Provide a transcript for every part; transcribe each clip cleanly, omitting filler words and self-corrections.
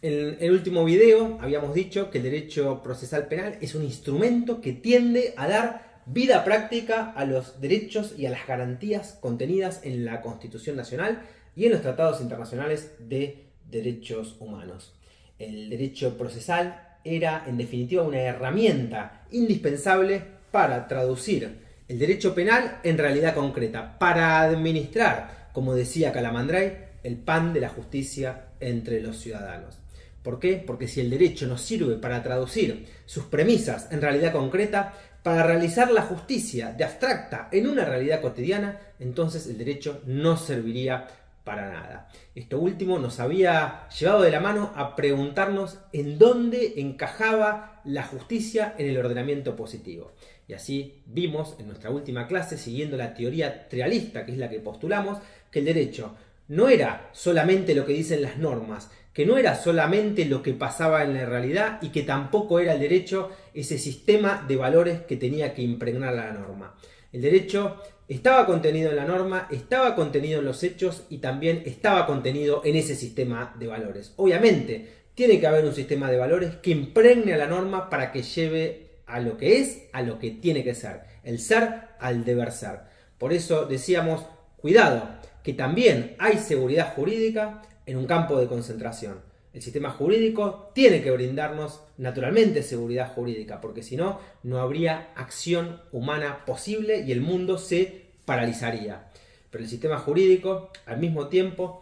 En el último video habíamos dicho que el derecho procesal penal es un instrumento que tiende a dar vida práctica a los derechos y a las garantías contenidas en la Constitución Nacional y en los tratados internacionales de derechos humanos. El derecho procesal era, en definitiva, una herramienta indispensable para traducir el derecho penal en realidad concreta, para administrar, como decía Calamandrei, el pan de la justicia entre los ciudadanos. ¿Por qué? Porque si el derecho nos sirve para traducir sus premisas en realidad concreta, para realizar la justicia de abstracta en una realidad cotidiana, entonces el derecho no serviría para nada. Esto último nos había llevado de la mano a preguntarnos en dónde encajaba la justicia en el ordenamiento positivo. Y así vimos en nuestra última clase, siguiendo la teoría trialista, que es la que postulamos, que el derecho no era solamente lo que dicen las normas, que no era solamente lo que pasaba en la realidad y que tampoco era el derecho ese sistema de valores que tenía que impregnar la norma. El derecho estaba contenido en la norma, estaba contenido en los hechos y también estaba contenido en ese sistema de valores. Obviamente, tiene que haber un sistema de valores que impregne a la norma para que lleve a lo que es, a lo que tiene que ser. El ser al deber ser. Por eso decíamos, cuidado, que también hay seguridad jurídica en un campo de concentración. El sistema jurídico tiene que brindarnos naturalmente seguridad jurídica, porque si no, no habría acción humana posible y el mundo se paralizaría. Pero el sistema jurídico, al mismo tiempo,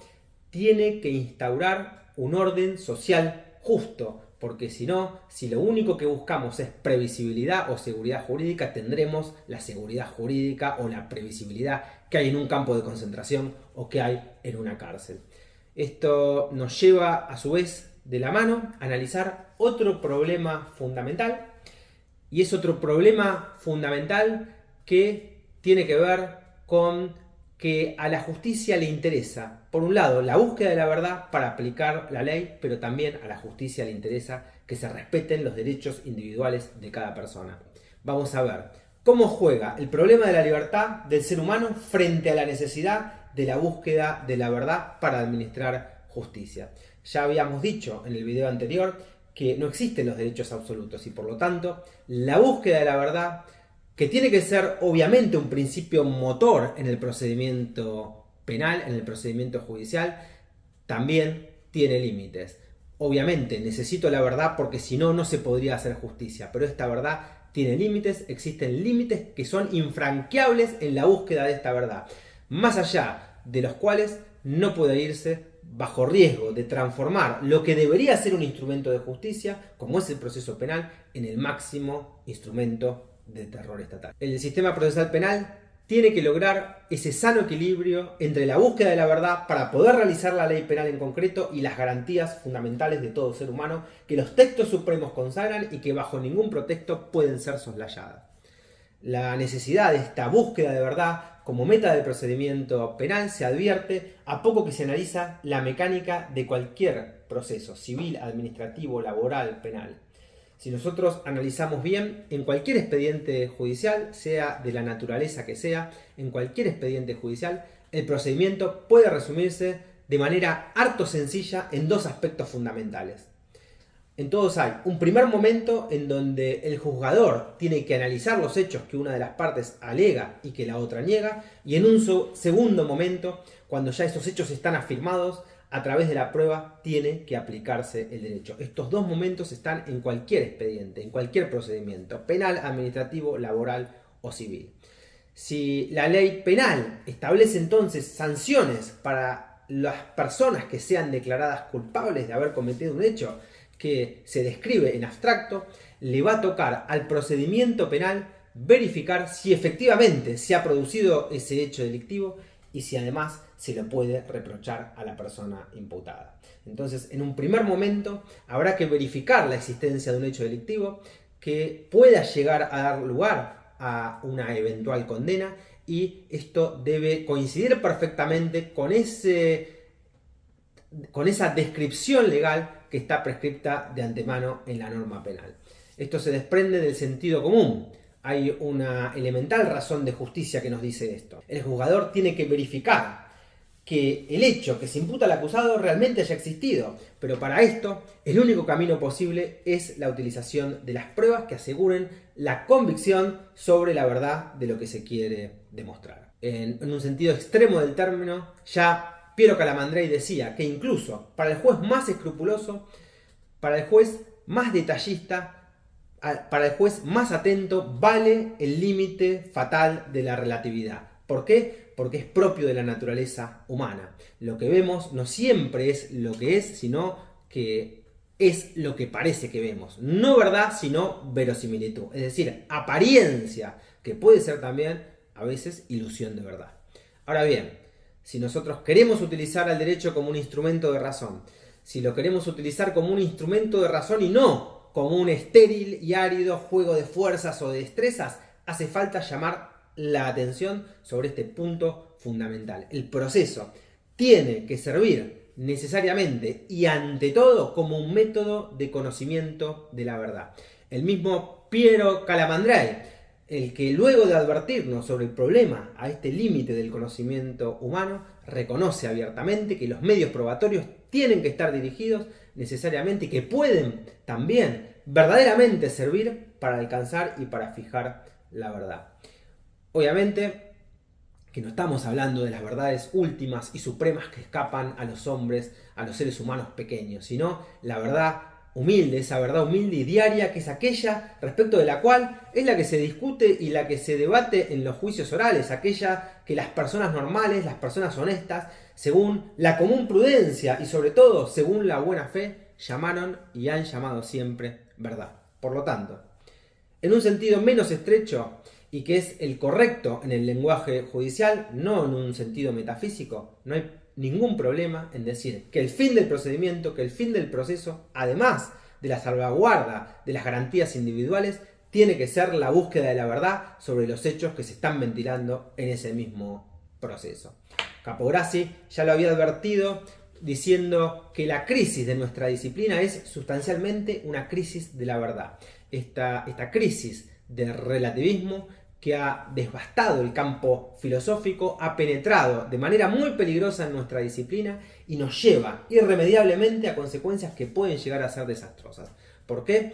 tiene que instaurar un orden social justo, porque si no, si lo único que buscamos es previsibilidad o seguridad jurídica, tendremos la seguridad jurídica o la previsibilidad que hay en un campo de concentración o que hay en una cárcel. Esto nos lleva a su vez de la mano a analizar otro problema fundamental, y es otro problema fundamental que tiene que ver con que a la justicia le interesa, por un lado, la búsqueda de la verdad para aplicar la ley, pero también a la justicia le interesa que se respeten los derechos individuales de cada persona. Vamos a ver cómo juega el problema de la libertad del ser humano frente a la necesidad de la búsqueda de la verdad para administrar justicia. Ya habíamos dicho en el video anterior que no existen los derechos absolutos y por lo tanto la búsqueda de la verdad, que tiene que ser obviamente un principio motor en el procedimiento penal, en el procedimiento judicial, también tiene límites. Obviamente necesito la verdad porque si no, no se podría hacer justicia, pero esta verdad tiene límites, existen límites que son infranqueables en la búsqueda de esta verdad, más allá de los cuales no puede irse bajo riesgo de transformar lo que debería ser un instrumento de justicia, como es el proceso penal, en el máximo instrumento de terror estatal. El sistema procesal penal tiene que lograr ese sano equilibrio entre la búsqueda de la verdad para poder realizar la ley penal en concreto y las garantías fundamentales de todo ser humano que los textos supremos consagran y que bajo ningún pretexto pueden ser soslayadas. La necesidad de esta búsqueda de verdad como meta del procedimiento penal se advierte a poco que se analiza la mecánica de cualquier proceso civil, administrativo, laboral, penal. Si nosotros analizamos bien, en cualquier expediente judicial, sea de la naturaleza que sea, en cualquier expediente judicial, el procedimiento puede resumirse de manera harto sencilla en dos aspectos fundamentales. En todos hay un primer momento en donde el juzgador tiene que analizar los hechos que una de las partes alega y que la otra niega, y en un segundo momento, cuando ya esos hechos están afirmados, a través de la prueba tiene que aplicarse el derecho. Estos dos momentos están en cualquier expediente, en cualquier procedimiento, penal, administrativo, laboral o civil. Si la ley penal establece entonces sanciones para las personas que sean declaradas culpables de haber cometido un hecho que se describe en abstracto, le va a tocar al procedimiento penal verificar si efectivamente se ha producido ese hecho delictivo y si además se lo puede reprochar a la persona imputada. Entonces, en un primer momento, habrá que verificar la existencia de un hecho delictivo que pueda llegar a dar lugar a una eventual condena, y esto debe coincidir perfectamente con esa descripción legal que está prescripta de antemano en la norma penal. Esto se desprende del sentido común. Hay una elemental razón de justicia que nos dice esto. El juzgador tiene que verificar que el hecho que se imputa al acusado realmente haya existido, pero para esto el único camino posible es la utilización de las pruebas que aseguren la convicción sobre la verdad de lo que se quiere demostrar. En un sentido extremo del término, ya Piero Calamandrei decía que incluso para el juez más escrupuloso, para el juez más detallista, para el juez más atento, vale el límite fatal de la relatividad. ¿Por qué? Porque es propio de la naturaleza humana. Lo que vemos no siempre es lo que es, sino que es lo que parece que vemos. No verdad, sino verosimilitud. Es decir, apariencia, que puede ser también a veces ilusión de verdad. Ahora bien, si nosotros queremos utilizar al derecho como un instrumento de razón, si lo queremos utilizar como un instrumento de razón y no como un estéril y árido juego de fuerzas o de destrezas, hace falta llamar la atención sobre este punto fundamental. El proceso tiene que servir necesariamente y ante todo como un método de conocimiento de la verdad. El mismo Piero Calamandrei, el que luego de advertirnos sobre el problema a este límite del conocimiento humano, reconoce abiertamente que los medios probatorios tienen que estar dirigidos necesariamente y que pueden también verdaderamente servir para alcanzar y para fijar la verdad. Obviamente que no estamos hablando de las verdades últimas y supremas que escapan a los hombres, a los seres humanos pequeños, sino la verdad humilde, esa verdad humilde y diaria que es aquella respecto de la cual es la que se discute y la que se debate en los juicios orales, aquella que las personas normales, las personas honestas, según la común prudencia y sobre todo según la buena fe, llamaron y han llamado siempre verdad. Por lo tanto, en un sentido menos estrecho y que es el correcto en el lenguaje judicial, no en un sentido metafísico, no hay ningún problema en decir que el fin del procedimiento, que el fin del proceso, además de la salvaguarda de las garantías individuales, tiene que ser la búsqueda de la verdad sobre los hechos que se están ventilando en ese mismo proceso. Capograssi ya lo había advertido diciendo que la crisis de nuestra disciplina es sustancialmente una crisis de la verdad. Esta crisis de relativismo que ha devastado el campo filosófico, ha penetrado de manera muy peligrosa en nuestra disciplina y nos lleva irremediablemente a consecuencias que pueden llegar a ser desastrosas. ¿Por qué?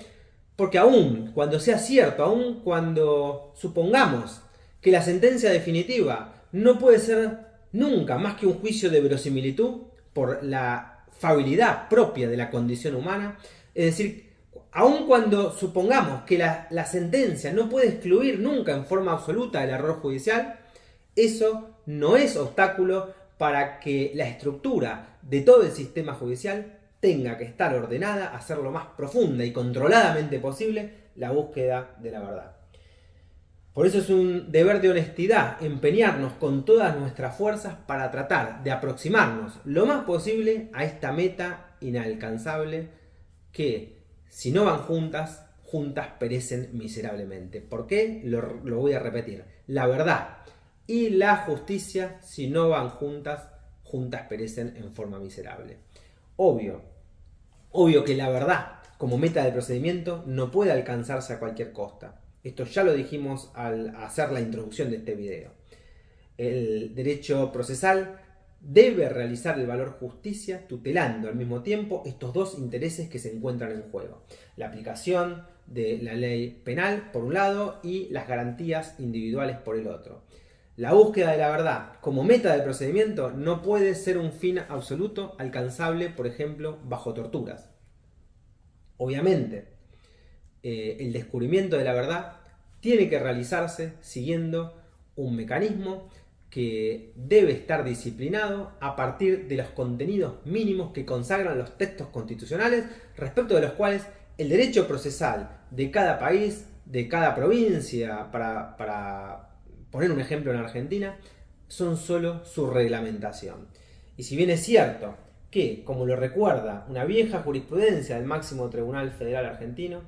Porque aun cuando sea cierto, aun cuando supongamos que la sentencia definitiva no puede ser nunca más que un juicio de verosimilitud por la fabilidad propia de la condición humana, es decir, aun cuando supongamos que la sentencia no puede excluir nunca en forma absoluta el error judicial, eso no es obstáculo para que la estructura de todo el sistema judicial tenga que estar ordenada a ser lo más profunda y controladamente posible la búsqueda de la verdad. Por eso es un deber de honestidad empeñarnos con todas nuestras fuerzas para tratar de aproximarnos lo más posible a esta meta inalcanzable que, si no van juntas, juntas perecen miserablemente. ¿Por qué? Lo voy a repetir. La verdad y la justicia, si no van juntas, juntas perecen en forma miserable. Obvio que la verdad como meta del procedimiento no puede alcanzarse a cualquier costa. Esto ya lo dijimos al hacer la introducción de este video. El derecho procesal debe realizar el valor justicia tutelando al mismo tiempo estos dos intereses que se encuentran en juego. La aplicación de la ley penal por un lado y las garantías individuales por el otro. La búsqueda de la verdad como meta del procedimiento no puede ser un fin absoluto alcanzable, por ejemplo, bajo torturas. Obviamente, el descubrimiento de la verdad tiene que realizarse siguiendo un mecanismo que debe estar disciplinado a partir de los contenidos mínimos que consagran los textos constitucionales, respecto de los cuales el derecho procesal de cada país, de cada provincia, para poner un ejemplo en Argentina, son solo su reglamentación. Y si bien es cierto que, como lo recuerda una vieja jurisprudencia del máximo Tribunal Federal argentino,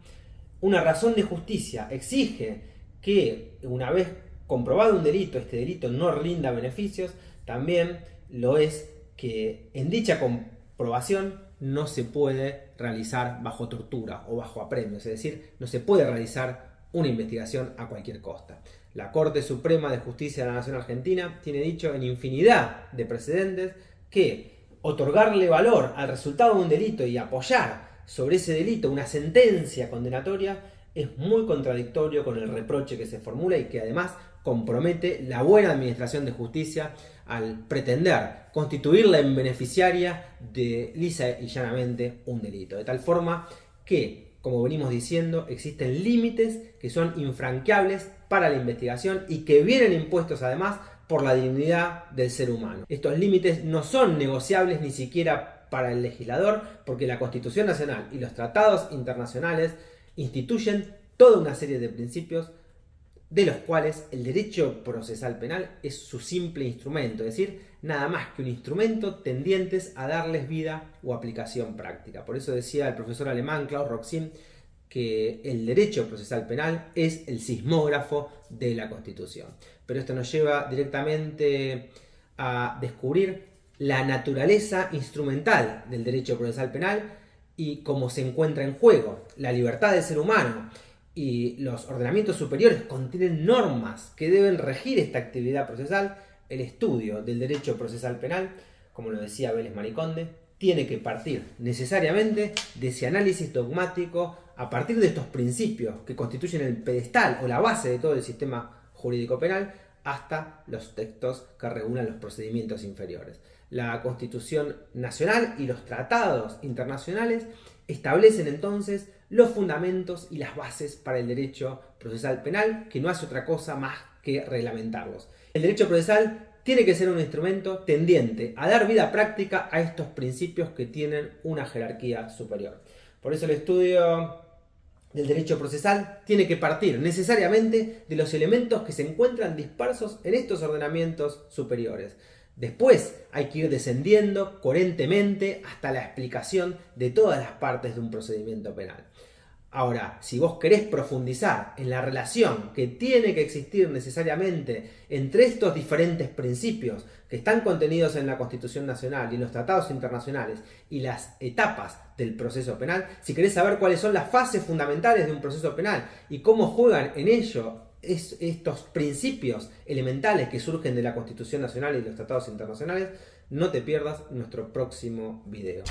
una razón de justicia exige que, una vez comprobado un delito, este delito no rinda beneficios, también lo es que en dicha comprobación no se puede realizar bajo tortura o bajo apremios, es decir, no se puede realizar una investigación a cualquier costa. La Corte Suprema de Justicia de la Nación Argentina tiene dicho en infinidad de precedentes que otorgarle valor al resultado de un delito y apoyar sobre ese delito una sentencia condenatoria es muy contradictorio con el reproche que se formula y que además compromete la buena administración de justicia al pretender constituirla en beneficiaria de lisa y llanamente un delito. De tal forma que, como venimos diciendo, existen límites que son infranqueables para la investigación y que vienen impuestos además por la dignidad del ser humano. Estos límites no son negociables ni siquiera para el legislador, porque la Constitución Nacional y los tratados internacionales instituyen toda una serie de principios de los cuales el derecho procesal penal es su simple instrumento, es decir, nada más que un instrumento tendientes a darles vida o aplicación práctica. Por eso decía el profesor alemán Klaus Roxin que el derecho procesal penal es el sismógrafo de la Constitución. Pero esto nos lleva directamente a descubrir la naturaleza instrumental del derecho procesal penal y cómo se encuentra en juego la libertad del ser humano. Y los ordenamientos superiores contienen normas que deben regir esta actividad procesal. El estudio del derecho procesal penal, como lo decía Vélez Mariconde, tiene que partir necesariamente de ese análisis dogmático a partir de estos principios que constituyen el pedestal o la base de todo el sistema jurídico penal hasta los textos que regulan los procedimientos inferiores. La Constitución Nacional y los tratados internacionales establecen entonces los fundamentos y las bases para el derecho procesal penal, que no hace otra cosa más que reglamentarlos. El derecho procesal tiene que ser un instrumento tendiente a dar vida práctica a estos principios que tienen una jerarquía superior. Por eso el estudio del derecho procesal tiene que partir necesariamente de los elementos que se encuentran dispersos en estos ordenamientos superiores. Después hay que ir descendiendo coherentemente hasta la explicación de todas las partes de un procedimiento penal. Ahora, si vos querés profundizar en la relación que tiene que existir necesariamente entre estos diferentes principios que están contenidos en la Constitución Nacional y en los tratados internacionales y las etapas del proceso penal, si querés saber cuáles son las fases fundamentales de un proceso penal y cómo juegan en ello estos principios elementales que surgen de la Constitución Nacional y los tratados internacionales, no te pierdas nuestro próximo video.